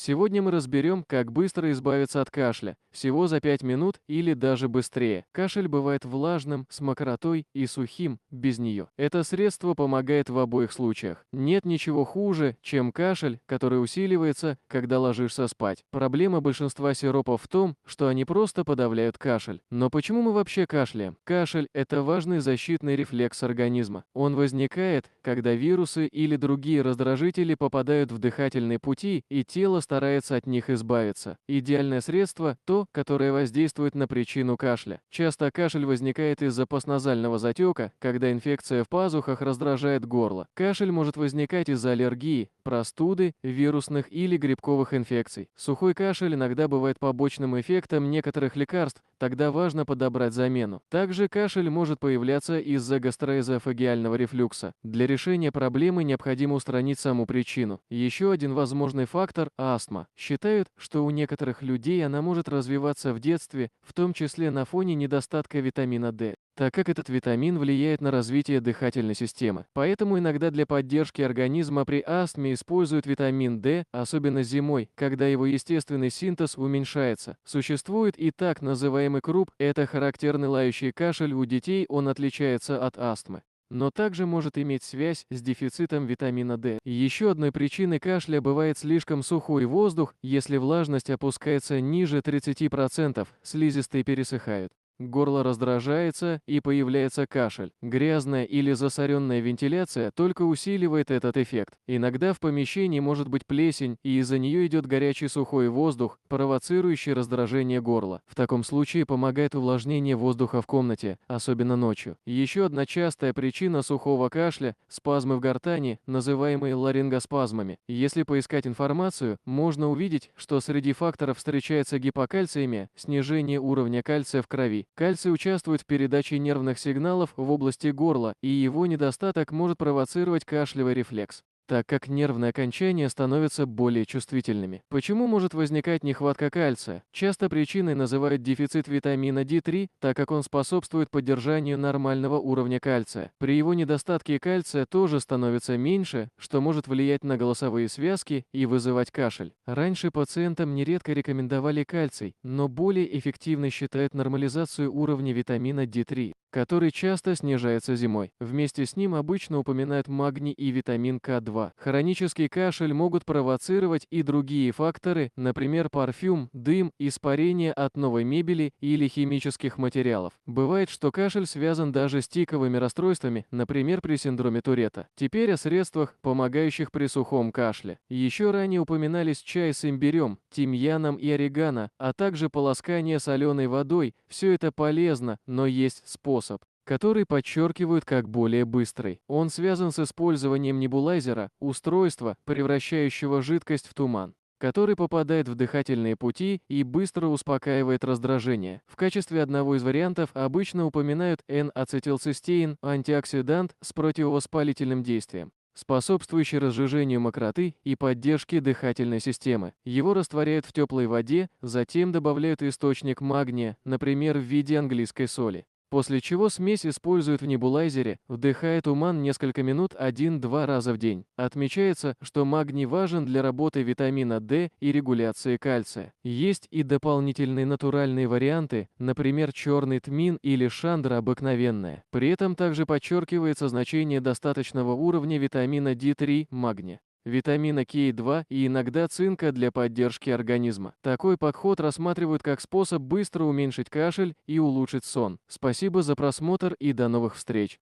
Сегодня мы разберем, как быстро избавиться от кашля, всего за 5 минут или даже быстрее. Кашель бывает влажным, с мокротой и сухим, без нее. Это средство помогает в обоих случаях. Нет ничего хуже, чем кашель, который усиливается, когда ложишься спать. Проблема большинства сиропов в том, что они просто подавляют кашель. Но почему мы вообще кашляем? Кашель– это важный защитный рефлекс организма. Он возникает, когда вирусы или другие раздражители попадают в дыхательные пути, и тело старается от них избавиться. Идеальное средство– то, которое воздействует на причину кашля. Часто кашель возникает из-за постназального затека, когда инфекция в пазухах раздражает горло. Кашель может возникать из-за аллергии, простуды, вирусных или грибковых инфекций. Сухой кашель иногда бывает побочным эффектом некоторых лекарств, тогда важно подобрать замену. Также кашель может появляться из-за гастроэзофагиального рефлюкса. Для решения проблемы необходимо устранить саму причину. Еще один возможный фактор– астма. Считают, что у некоторых людей она может развиваться в детстве, в том числе на фоне недостатка витамина D, так как этот витамин влияет на развитие дыхательной системы. Поэтому иногда для поддержки организма при астме используют витамин D, особенно зимой, когда его естественный синтез уменьшается. Существует и так называемый КРУП, это характерный лающий кашель у детей, он отличается от астмы, но также может иметь связь с дефицитом витамина D. Еще одной причиной кашля бывает слишком сухой воздух, если влажность опускается ниже 30%, слизистые пересыхают. Горло раздражается и появляется кашель. Грязная или засоренная вентиляция только усиливает этот эффект. Иногда в помещении может быть плесень, и из-за нее идет горячий сухой воздух, провоцирующий раздражение горла. В таком случае помогает увлажнение воздуха в комнате, особенно ночью. Еще одна частая причина сухого кашля– спазмы в гортани, называемые ларингоспазмами. Если поискать информацию, можно увидеть, что среди факторов встречается гипокальциемия, снижение уровня кальция в крови. Кальций участвует в передаче нервных сигналов в области горла, и его недостаток может провоцировать кашлевый рефлекс, так как нервные окончания становятся более чувствительными. Почему может возникать нехватка кальция? Часто причиной называют дефицит витамина D3, так как он способствует поддержанию нормального уровня кальция. При его недостатке кальция тоже становится меньше, что может влиять на голосовые связки и вызывать кашель. Раньше пациентам нередко рекомендовали кальций, но более эффективной считают нормализацию уровня витамина D3, который часто снижается зимой. Вместе с ним обычно упоминают магний и витамин К2. Хронический кашель могут провоцировать и другие факторы, например, парфюм, дым, испарение от новой мебели или химических материалов. Бывает, что кашель связан даже с тиковыми расстройствами, например, при синдроме Туретта. Теперь о средствах, помогающих при сухом кашле. Еще ранее упоминались чай с имбирем, тимьяном и орегано, а также полоскание соленой водой. Все это полезно, но есть способ, который подчеркивают как более быстрый. Он связан с использованием небулайзера, устройства, превращающего жидкость в туман, который попадает в дыхательные пути и быстро успокаивает раздражение. В качестве одного из вариантов обычно упоминают N-ацетилцистеин, антиоксидант с противовоспалительным действием, способствующий разжижению мокроты и поддержке дыхательной системы. Его растворяют в теплой воде, затем добавляют источник магния, например, в виде английской соли. После чего смесь используют в небулайзере, вдыхая туман несколько минут 1-2 раза в день. Отмечается, что магний важен для работы витамина D и регуляции кальция. Есть и дополнительные натуральные варианты, например, черный тмин или шандра обыкновенная. При этом также подчеркивается значение достаточного уровня витамина D3, магния, витамина К2 и иногда цинка для поддержки организма. Такой подход рассматривают как способ быстро уменьшить кашель и улучшить сон. Спасибо за просмотр и до новых встреч!